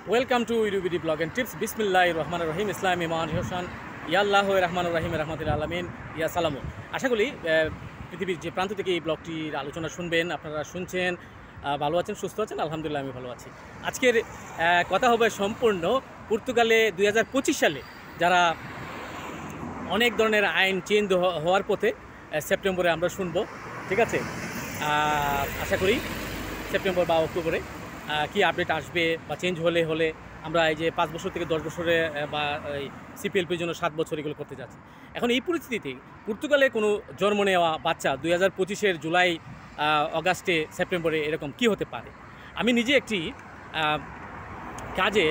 Welcome to UBD blog and tips. বিসমিল্লাহির রহমানির রহিম। ইসলাম ইমান হোসেন ইয়াল্লাহ রহমান রহিম রহমতুল আলমিন ইয়া সালামু। আশা করি পৃথিবীর যে প্রান্ত থেকে এই ব্লগটির আলোচনা শুনবেন, আপনারা শুনছেন, ভালো আছেন, সুস্থ আছেন। আলহামদুলিল্লাহ আমি ভালো আছি। আজকের কথা হবে সম্পূর্ণ পর্তুগালে 2025 সালে যারা অনেক ধরনের আইন চেঞ্জ হওয়ার পথে সেপ্টেম্বরে আমরা শুনবো। ঠিক আছে, আশা করি সেপ্টেম্বর বা অক্টোবরে কি আপডেট আসবে বা চেঞ্জ হলে আমরা এই যে 5 বছর থেকে 10 বছরে বা এই সিপিএলপির জন্য 7 বছর এগুলো করতে যাচ্ছি। এখন এই পরিস্থিতিতে পর্তুগালে কোনো জন্ম নেওয়া বাচ্চা 2025-এর জুলাই, অগাস্টে, সেপ্টেম্বরে এরকম কি হতে পারে। আমি নিজে একটি কাজে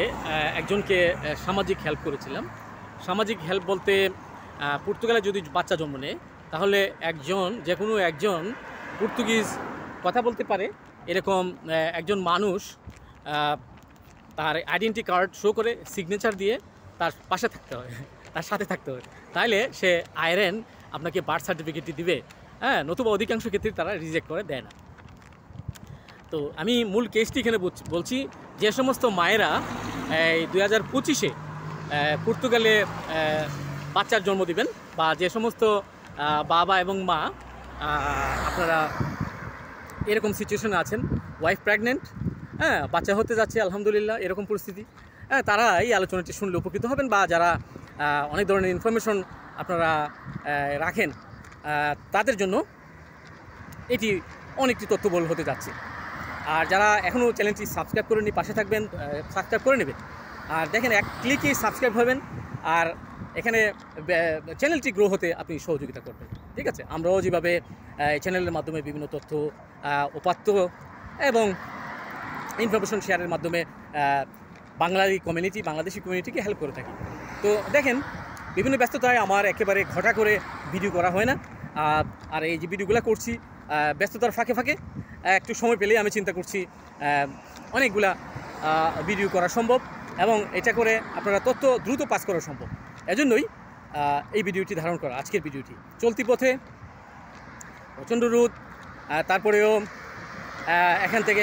একজনকে সামাজিক হেল্প করেছিলাম। সামাজিক হেল্প বলতে পর্তুগালে যদি বাচ্চা জন্ম নেয় তাহলে যে কোনো একজন পর্তুগিজ কথা বলতে পারে এরকম একজন মানুষ তার আইডেন্টি কার্ড শো করে সিগনেচার দিয়ে তার পাশে থাকতে হয়, তার সাথে থাকতে হয়, তাহলে সে আইরেন আপনাকে বার্থ সার্টিফিকেটটি দিবে। হ্যাঁ, নতুবা অধিকাংশ ক্ষেত্রে তারা রিজেক্ট করে দেয় না। তো আমি মূল কেসটি এখানে বলছি। যে সমস্ত মায়েরা এই 2025-এ পর্তুগালে বাচ্চার জন্ম দিবেন, বা যে সমস্ত বাবা এবং মা আপনারা এরকম সিচুয়েশনে আছেন, ওয়াইফ প্রেগনেন্ট, হ্যাঁ, বাচ্চা হতে যাচ্ছে আলহামদুলিল্লাহ, এরকম পরিস্থিতি, হ্যাঁ, তারা এই আলোচনাটি শুনলে উপকৃত হবেন। বা যারা অনেক ধরনের ইনফরমেশন আপনারা রাখেন, তাদের জন্য এটি অনেকটি তথ্যবহুল হতে যাচ্ছে। আর যারা এখনও চ্যানেলটি সাবস্ক্রাইব করেননি, পাশে থাকবেন, সাবস্ক্রাইব করে নেবেন। আর দেখেন, এক ক্লিকেই সাবস্ক্রাইব হবেন, আর এখানে চ্যানেলটি গ্রো হতে আপনি সহযোগিতা করবেন। ঠিক আছে, আমরাও যেভাবে চ্যানেলের মাধ্যমে বিভিন্ন তথ্য, উপাত্ত এবং ইনফরমেশন শেয়ারের মাধ্যমে বাংলাদেশি কমিউনিটিকে হেল্প করে থাকি। তো দেখেন, বিভিন্ন ব্যস্ততায় আমার একেবারে ঘটা করে ভিডিও করা হয় না। আর এই যে ভিডিওগুলো করছি, ব্যস্ততার ফাঁকে ফাঁকে একটু সময় পেলেই আমি চিন্তা করছি অনেকগুলা ভিডিও করা সম্ভব, এবং এটা করে আপনারা তথ্য দ্রুত পাস করা সম্ভব। এজন্যই এই ভিডিওটি ধারণ করা, আজকের ভিডিওটি। চলতি পথে প্রচণ্ড রোদ, তারপরেও এখান থেকে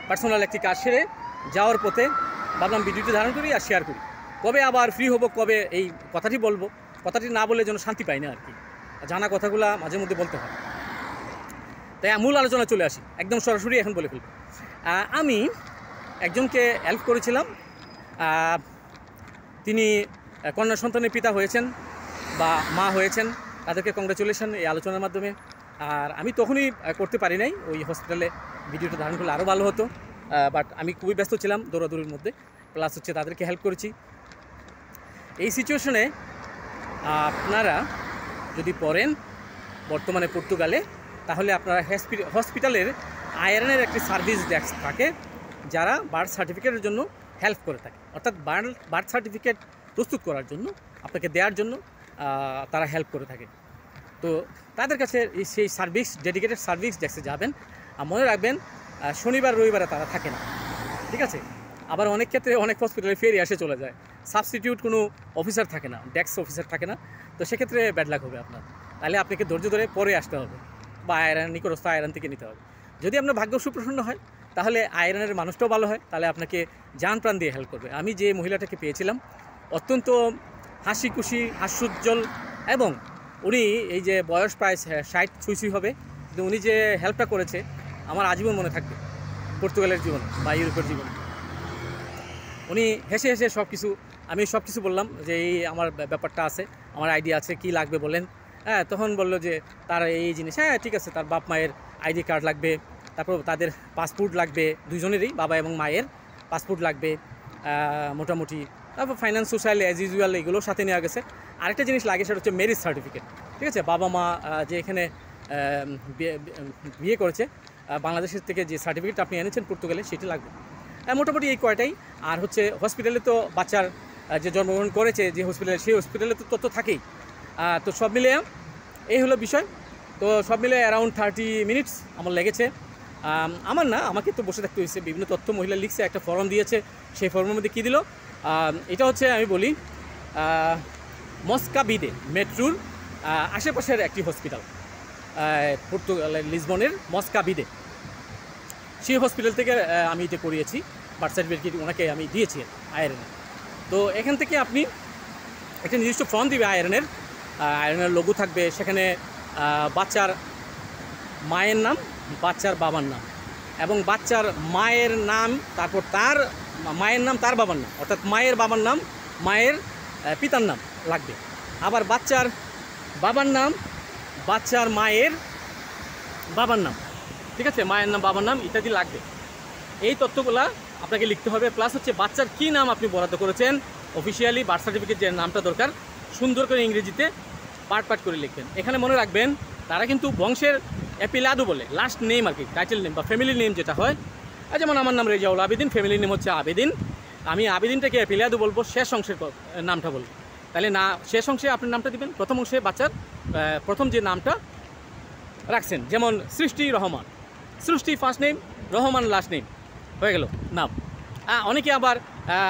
পার্সোনাল একটি কাজ সেরে যাওয়ার পথে ভাবলাম ভিডিওটি ধারণ করি আর শেয়ার করি। কবে আবার ফ্রি হব, কবে এই কথাটি বলবো, কথাটি না বলে যেন শান্তি পাই না আর কি। জানা কথাগুলো মাঝে মধ্যে বলতে হয়। তাই মূল আলোচনা চলে আসি, একদম সরাসরি এখন বলে ফেলব। আমি একজনকে হেল্প করেছিলাম। তিনি কন্যা সন্তানের পিতা হয়েছেন বা মা হয়েছেন, তাদেরকে কংগ্রাচুলেশন এই আলোচনার মাধ্যমে। আর আমি তখনই করতে পারি নাই, ওই হসপিটালে ভিডিওটা ধারণ করলে আরও ভালো হতো, বাট আমি খুবই ব্যস্ত ছিলাম দৌড়াদৌড়ির মধ্যে, প্লাস হচ্ছে তাদেরকে হেল্প করেছি। এই সিচুয়েশনে আপনারা যদি পড়েন বর্তমানে পর্তুগালে, তাহলে আপনারা হসপিটালের আইআরএনের একটি সার্ভিস ডেস্ক থাকে, যারা বার্থ সার্টিফিকেটের জন্য হেল্প করে থাকে, অর্থাৎ বার্থ সার্টিফিকেট প্রস্তুত করার জন্য, আপনাকে দেওয়ার জন্য তারা হেল্প করে থাকে। তো তাদের কাছে সেই ডেডিকেটেড সার্ভিস ডেস্কে যাবেন। মনে রাখবেন, শনিবার রবিবারে তারা থাকে না। ঠিক আছে, আবার অনেক ক্ষেত্রে অনেক হসপিটালে ফেরি আসে চলে যায়, সাবস্টিটিউট কোনো অফিসার থাকে না, ডেস্ক অফিসার থাকে না। তো সেক্ষেত্রে ব্যাড লাক হবে আপনার, তাহলে আপনাকে ধৈর্য ধরে পরে আসতে হবে, বা নিকটস্থ আয়রন থেকে নিতে হবে। যদি আপনার ভাগ্য সুপ্রসন্ন হয়, তাহলে আয়রনের মানুষটাও ভালো হয়, তাহলে আপনাকে জান প্রাণ দিয়ে হেল্প করবে। আমি যে মহিলাটাকে পেয়েছিলাম, অত্যন্ত হাসি খুশি, হাস্যোজ্জ্বল, এবং উনি এই যে বয়স প্রায় 60 ছুঁই হবে, কিন্তু উনি যে হেল্পটা করেছে আমার আজীবন মনে থাকবে, পর্তুগালের জীবন বা ইউরোপের জীবন। উনি হেসে হেসে আমি সব কিছু বললাম যে এই আমার ব্যাপারটা আছে, আমার আইডিয়া আছে, কি লাগবে বলেন। হ্যাঁ, তখন বললো যে তার এই জিনিস, হ্যাঁ ঠিক আছে, তার বাপ মায়ের আইডি কার্ড লাগবে, তারপর তাদের পাসপোর্ট লাগবে, দুজনেরই, বাবা এবং মায়ের পাসপোর্ট লাগবে মোটামুটি। তারপর ফাইন্যান্স, সোশ্যাল, অ্যাজ ইউজুয়াল এগুলো সাথে নেওয়া গেছে। আরেকটা জিনিস লাগে, সেটা হচ্ছে ম্যারেজ সার্টিফিকেট। ঠিক আছে, বাবা মা যে এখানে বিয়ে করেছে, বাংলাদেশের থেকে যে সার্টিফিকেট আপনি এনেছেন পর্তুগালে, সেটি লাগবে। মোটামুটি এই কয়টাই। আর হচ্ছে হসপিটালে তো বাচ্চার যে জন্মগ্রহণ করেছে যে হসপিটালে, সেই হসপিটালে তো তথ্য থাকেই। তো সব মিলিয়ে এই হলো বিষয়। তো সব মিলে অ্যারাউন্ড 30 মিনিটস আমার লেগেছে। আমার না, আমাকে তো বসে থাকতে হয়েছে, বিভিন্ন তথ্য মহিলা লিখছে, একটা ফর্ম দিয়েছে, সেই ফর্মের মধ্যে কী দিল, এটা হচ্ছে আমি বলি মস্কাবিদে মেট্রোর আশেপাশের একটি হসপিটাল, পর্তুগালের লিসবনের মস্কাবিদে, সেই হসপিটাল থেকে আমি এটা করিয়েছি। বার্থ সার্টিফিকেট ওনাকে আমি দিয়েছি আইআরএনের। তো এখান থেকে আপনি একটা নির্দিষ্ট ফর্ম দিবে আইআরএনের লোগো থাকবে, সেখানে বাচ্চার মায়ের নাম, বাচ্চার বাবার নাম এবং বাচ্চার মায়ের নাম, তারপর তার মায়ের নাম, তার বাবার নাম, অর্থাৎ মায়ের বাবার নাম, মায়ের পিতার নাম লাগবে। আবার বাচ্চার বাবার নাম, বাচ্চার মায়ের বাবার নাম, ঠিক আছে, মায়ের নাম, বাবার নাম ইত্যাদি লাগবে। এই তথ্যগুলা আপনাকে লিখতে হবে। প্লাস হচ্ছে বাচ্চার কী নাম আপনি বরাদ্দ করেছেন, অফিসিয়ালি বার্থ সার্টিফিকেট যে নামটা দরকার সুন্দর করে ইংরেজিতে পার্ট করে লিখবেন। এখানে মনে রাখবেন তারা কিন্তু বংশের অ্যাপিলাদু বলে, লাস্ট নেম আর কি, টাইটেল নেম বা ফ্যামিলি নেম যেটা হয়। যেমন আমার নাম রেজাউল আবেদিন, ফ্যামিলি নেম হচ্ছে আবেদিন, আমি আবেদিনটাকে অ্যাপিলাদু বলবো, শেষ অংশের নামটা বলবো। তাহলে না, শেষ অংশে আপনার নামটা দিবেন, প্রথম অংশে বাচ্চার প্রথম যে নামটা রাখছেন, যেমন সৃষ্টি রহমান, সৃষ্টি first name, Rahman last name, হয়ে গেল নাম। অনেকে আবার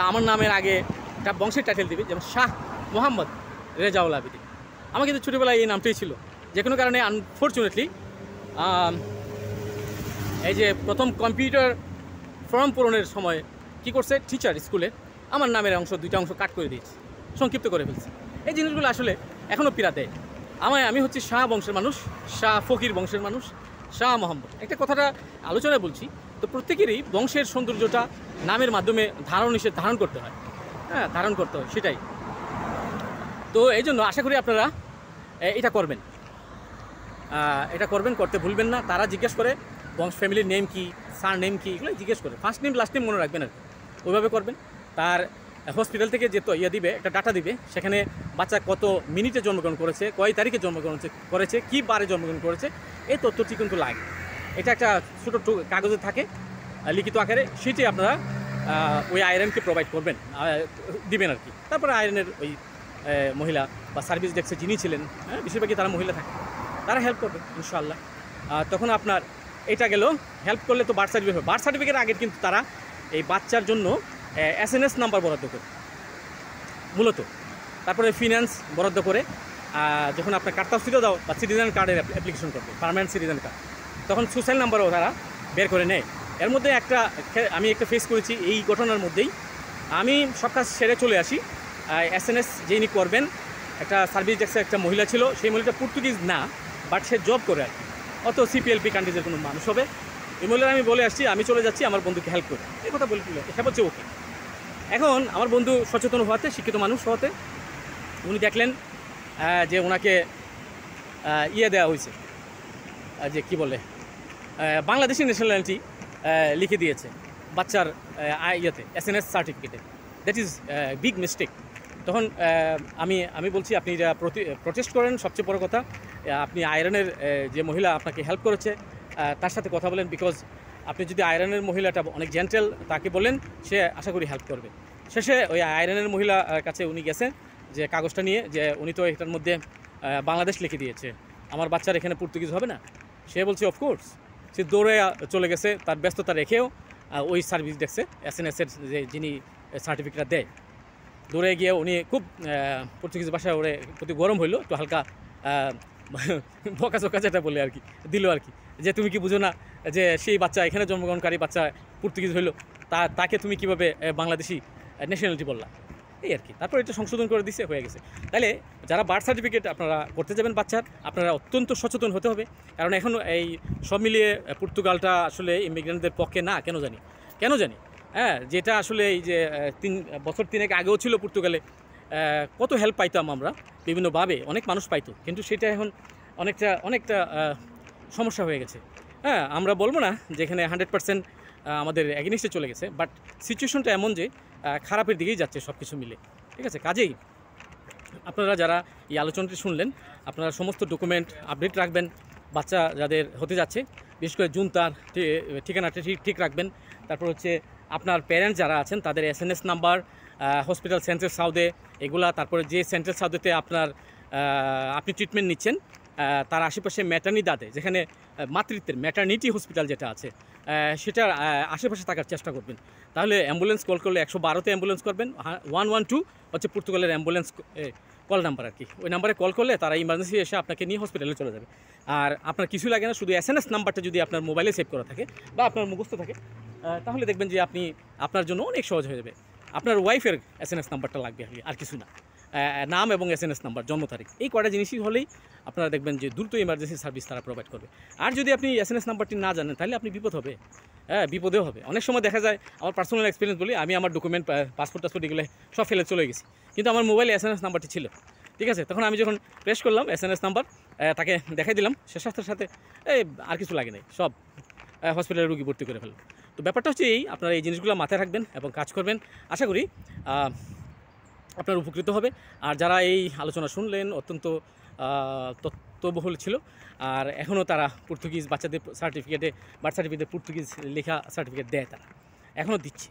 আমার নামের আগে একটা বংশের টাইটেল দিবে, যেমন শাহ মোহাম্মদ রেজাউল আবেদিন। আমার কিন্তু ছোটোবেলায় এই নামটাই ছিল, যে কোনো কারণে আনফর্চুনেটলি এই যে প্রথম কম্পিউটার ফর্ম পূরণের সময় কী করছে টিচার স্কুলে, আমার নামের অংশ, দুইটা অংশ কাট করে দিয়েছে, সংক্ষিপ্ত করে ফেলছে। এই জিনিসগুলো আসলে এখনও পীড়া দেয় আমি হচ্ছি শাহ বংশের মানুষ, শাহ ফকির বংশের মানুষ, শাহ মোহাম্মদ। একটা কথাটা আলোচনায় বলছি, তো প্রত্যেকেরই বংশের সৌন্দর্যটা নামের মাধ্যমে ধারণ করতে হয়, ধারণ করতে হয়, সেটাই। তো এই জন্য আশা করি আপনারা এটা করবেন, করতে ভুলবেন না। তারা জিজ্ঞেস করে বংশ ফ্যামিলির নেম কি, সার নেম কি, এগুলো জিজ্ঞেস করে, ফার্স্ট নেম লাস্ট নেম মনে রাখবেন আর কি, ওইভাবে করবেন। তার হসপিটাল থেকে যে দিবে, একটা ডাটা দিবে, সেখানে বাচ্চা কত মিনিটে জন্মগ্রহণ করেছে, কয় তারিখে জন্মগ্রহণ করেছে, কী বারে জন্মগ্রহণ করেছে, এই তথ্যটি কিন্তু লাগে। এটা একটা ছোটো কাগজে থাকে লিখিত আকারে, সেটি আপনারা ওই আইআরএনকে প্রোভাইড দিবেন আর কি। তারপরে আইআরএনের ওই মহিলা বা সার্ভিস ডেস্কে যিনি ছিলেন, বেশিরভাগই তারা মহিলা থাকে, তারা হেল্প করবে ইনশাআল্লাহ। তখন আপনার এটা গেল, হেল্প করলে তো বার্থ সার্টিফিকেট হবে। বার্থ সার্টিফিকেট আগে কিন্তু তারা এই বাচ্চার জন্য এসএনএস নাম্বার বরাদ্দ করে মূলত, তারপরে ফিনান্স বরাদ্দ করে যখন আপনার কার্ড দাও বা সিটিজেন কার্ডের অ্যাপ্লিকেশন করবে, পার্মানেন্ট সিটিজেন কার্ড, তখন সোশ্যাল নাম্বারও তারা বের করে নেয়। এর মধ্যে আমি একটা ফেস করেছি এই ঘটনার মধ্যেই। আমি সব কাজ সেরে চলে আসি, এসএনএস যিনি করবেন, একটা সার্ভিস ডেস্কে একটা মহিলা ছিল, সেই মহিলাটা পর্তুগিজ না, বাট সে জব করে আর কি, অত সিপিএলপি কান্ট্রিজের কোনো মানুষ হবে। এই মহিলার আমি বলে আসছি আমি চলে যাচ্ছি, আমার বন্ধুকে হেল্প করে, এই কথা বলে সে বলছে ওকে। এখন আমার বন্ধু সচেতন হওয়াতে, শিক্ষিত মানুষ হওয়াতে, উনি দেখলেন যে ওনাকে দেওয়া হয়েছে, যে কি বলে, বাংলাদেশি ন্যাশনালিটি লিখে দিয়েছে বাচ্চার এসএনএস সার্টিফিকেটে। That is big mistake. তখন আমি বলছি আপনি এটা প্রটেস্ট করেন, সবচেয়ে বড় কথা আপনি আইআরএনের যে মহিলা আপনাকে হেল্প করেছে তার সাথে কথা বলেন, বিকজ আপনি যদি আইআরএনের মহিলাটা অনেক জেন্টেল, তাকে বলেন, সে আশা করি হেল্প করবে। শেষে ওই আইআরএনের মহিলার কাছে উনি গেছেন যে কাগজটা নিয়ে, যে উনি তো এটার মধ্যে বাংলাদেশ লিখে দিয়েছে, আমার বাচ্চার এখানে পর্তুগিজ হবে না। সে বলছে অফকোর্স। সে দৌড়ে চলে গেছে, তার ব্যস্ততা রেখেও ওই সার্ভিস ডেস্কে এসএনএসের যে যিনি সার্টিফিকেটটা দেয়, দৌড়ে গিয়ে উনি খুব পর্তুগিজ ভাষায় ওরে প্রতি গরম হইলো, তো হালকা বকাচকা যেটা বলে আর কি দিল আর কি, যে তুমি কি বুঝো না যে সেই বাচ্চা এখানে জন্মগ্রহণকারী বাচ্চা পর্তুগিজ হইলো, তাকে তুমি কীভাবে বাংলাদেশি ন্যাশনালিটি বললা, এই আর কি। তারপর এটা সংশোধন করে দিছে, হয়ে গেছে। তাহলে যারা বার্থ সার্টিফিকেট আপনারা করতে যাবেন বাচ্চার, আপনারা অত্যন্ত সচেতন হতে হবে, কারণ এখন এই সব মিলিয়ে পর্তুগালটা আসলে ইমিগ্রেন্টদের পক্ষে না, কেন জানি যেটা আসলে এই যে 3 বছর 3 আগেও ছিল পর্তুগালে, কত হেল্প পাইতাম আমরা বিভিন্নভাবে, অনেক মানুষ পাইতো, কিন্তু সেটা এখন অনেকটা সমস্যা হয়ে গেছে। আমরা বলবো না যেখানে 100% আমাদের এগেনিস্টে চলে গেছে, বাট সিচুয়েশনটা এমন যে খারাপের দিকেই যাচ্ছে সব কিছু মিলে, ঠিক আছে। কাজেই আপনারা যারা এই আলোচনাটি শুনলেন, আপনারা সমস্ত ডকুমেন্ট আপডেট রাখবেন, বাচ্চা যাদের হতে যাচ্ছে, বিশেষ করে জুন তার ঠিকানাটা ঠিক রাখবেন। তারপর হচ্ছে আপনার প্যারেন্টস যারা আছেন তাদের এসএনএস নাম্বার, হসপিটাল সেন্ট্রাল সাউথে এগুলা, তারপরে যে সেন্ট্রাল সাউথেতে আপনি ট্রিটমেন্ট নিচ্ছেন তার আশেপাশে ম্যাটারনিদাতে, যেখানে মাতৃত্বের ম্যাটারনিটি হসপিটাল যেটা আছে, সেটার আশেপাশে থাকার চেষ্টা করবেন। তাহলে অ্যাম্বুলেন্স কল করলে 112-তে অ্যাম্বুলেন্স করবেন, 112 হচ্ছে পর্তুগালের অ্যাম্বুলেন্স কল নাম্বার আর কি। ওই নাম্বারে কল করলে তারা ইমার্জেন্সি এসে আপনাকে নিয়ে হসপিটালে চলে যাবে। আর আপনার কিছু লাগে না, শুধু SMS নাম্বারটা যদি আপনার মোবাইলে সেভ করা থাকে বা আপনার মুখস্থ থাকে, তাহলে দেখবেন যে আপনার জন্য অনেক সহজ হয়ে যাবে। আপনার ওয়াইফের SMS নাম্বারটা লাগবে আর কিছু না, নাম এবং SMS নাম্বার, জন্ম তারিখ, এই কয়টা জিনিসই হলেই আপনারা দেখবেন যে দ্রুত ইমার্জেন্সি সার্ভিস তারা প্রোভাইড করবে। আর যদি আপনি SMS নাম্বারটি না জানেন তাহলে আপনি বিপদ হবে, বিপদেও হবে। অনেক সময় দেখা যায়, আমার পার্সোনাল এক্সপিরিয়েন্স বলি, আমি আমার ডকুমেন্ট, পাসপোর্ট টাসপোর্ট এগুলো সব ফেলে চলে গেছি, কিন্তু আমার মোবাইলে SMS নাম্বারটি ছিল, ঠিক আছে। তখন আমি যখন প্রেস করলাম SMS নাম্বার, তাকে দেখাই দিলাম, সে সাথে সাথে আর কিছু লাগে নাই, সব হসপিটালে রুগী ভর্তি করে ফেলল। তো ব্যাপারটা হচ্ছে আপনারা এই জিনিসগুলো মাথায় রাখবেন এবং কাজ করবেন, আশা করি আপনার উপকৃত হবে। আর যারা এই আলোচনা শুনলেন, অত্যন্ত তথ্যবহুল ছিল। আর এখনও তারা পর্তুগিজ বাচ্চাদের সার্টিফিকেটে, বার্থ সার্টিফিকেটে পর্তুগিজ লেখা সার্টিফিকেট দেয়, তারা এখনও দিচ্ছে।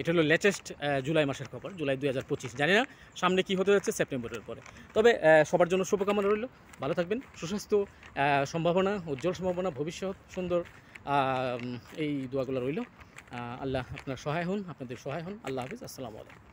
এটা হলো লেটেস্ট জুলাই মাসের খবর, জুলাই 2025। জানি না সামনে কী হতে যাচ্ছে সেপ্টেম্বরের পরে। তবে সবার জন্য শুভকামনা রইল, ভালো থাকবেন, সুস্বাস্থ্য, সম্ভাবনা, উজ্জ্বল সম্ভাবনা, ভবিষ্যৎ সুন্দর, এই দোয়াগুলো রইল। আল্লাহ আপনার সহায় হন, আপনাদের সহায় হন। আল্লাহ হাফিজ, আসসালামু আলাইকুম।